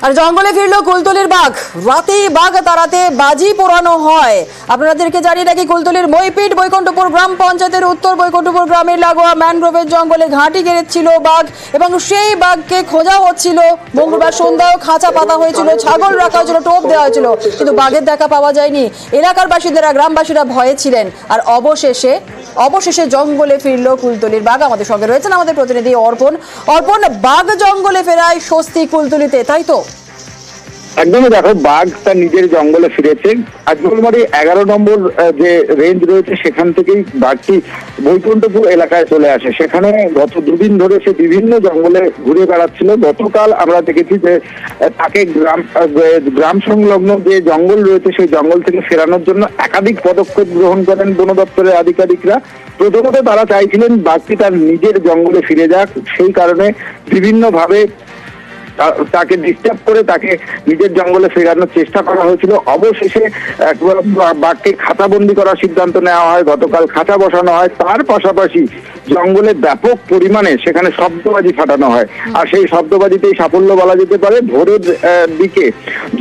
আর জঙ্গলে ফিরলো কুলতলির বাঘ। রাতেই বাঘ তাড়াতে বাজি পোড়ানো হয়। আপনাদেরকে জানিয়ে রাখি, কুলতলির মইপিট বৈকুণ্ঠপুর গ্রাম পঞ্চায়েতের উত্তর বৈকুণ্ঠপুর গ্রামের লাগোয়া ম্যানগ্রোভের জঙ্গলে ঘাঁটি গেড়েছিল বাঘ এবং সেই বাঘকে খোঁজা হচ্ছিল। মঙ্গলবার সন্ধ্যায় খাঁচা পাতা হয়েছিল, ছাগল রাখা হয়েছিল, টোপ দেওয়া হয়েছিল, কিন্তু বাঘের দেখা পাওয়া যায়নি। এলাকার বাসিন্দারা, গ্রামবাসীরা ভয়ে ছিলেন। আর অবশেষে জঙ্গলে ফিরলো কুলতলির বাঘ। আমাদের সঙ্গে রয়েছেন আমাদের প্রতিনিধি অর্পণ। বাঘ জঙ্গলে ফেরায় স্বস্তি কুলতলিতে, তাই তো? একদমই, দেখো, বাঘ তার নিজের জঙ্গলে ফিরেছে। আজমলমারি 11 নম্বর যে রেঞ্জ রয়েছে সেখান থেকেই বাঘটি বৈকুণ্ঠপুর এলাকায় চলে আসে। সেখানে গত দুদিন ধরে সে বিভিন্ন জঙ্গলে ঘুরে বেড়াচ্ছিল। গতকাল আমরা দেখেছি যে তাকে গ্রাম সংলগ্ন যে জঙ্গল রয়েছে সেই জঙ্গল থেকে ফেরানোর জন্য একাধিক পদক্ষেপ গ্রহণ করেন বন দপ্তরের আধিকারিকরা। প্রথমত তারা চাইছিলেন বাঘটি তার নিজের জঙ্গলে ফিরে যাক, সেই কারণে বিভিন্নভাবে তাকে ডিস্টার্ব করে তাকে নিজের জঙ্গলে ফেরানোর চেষ্টা করা হয়েছিল। অবশেষে বাঘকে খাঁচাবন্দি করার সিদ্ধান্ত নেওয়া হয়। গতকাল খাঁচা বসানো হয়। তার পাশাপাশি জঙ্গলে ব্যাপক পরিমাণে সেখানে শব্দবাজি ফাটানো হয়। আর সেই শব্দবাজিতেই সাফল্য বলা যেতে পারে। ভোরের দিকে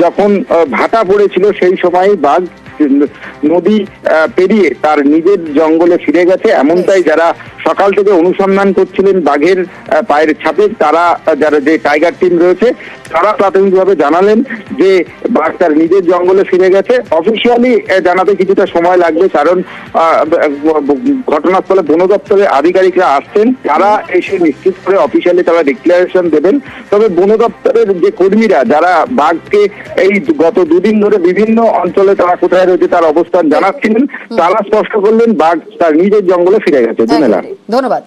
যখন ভাটা পড়েছিল সেই সময় বাঘ নদী পেরিয়ে তার নিজের জঙ্গলে ফিরে গেছে। এমনটাই যারা সকাল থেকে অনুসন্ধান করছিলেন বাঘের পায়ের ছাপে, তারা যারা যে টাইগার টিম রয়েছে তারা প্রাথমিকভাবে জানালেন যে বাঘ তার নিজের জঙ্গলে ফিরে গেছে। অফিসিয়ালি জানাতে কিছুটা সময় লাগবে, কারণ ঘটনাস্থলে বন দপ্তরের আধিকারিকরা আসছেন। তারা এসে নিশ্চিত করে অফিসিয়ালি তারা ডিক্লারেশন দেবেন। তবে বন দপ্তরের যে কর্মীরা যারা বাঘকে এই গত দুদিন ধরে বিভিন্ন অঞ্চলে তারা কোথায় রয়েছে তার অবস্থান জানাচ্ছিলেন, তারা স্পষ্ট করলেন বাঘ তার নিজের জঙ্গলে ফিরে গেছে। ধন্যবাদ।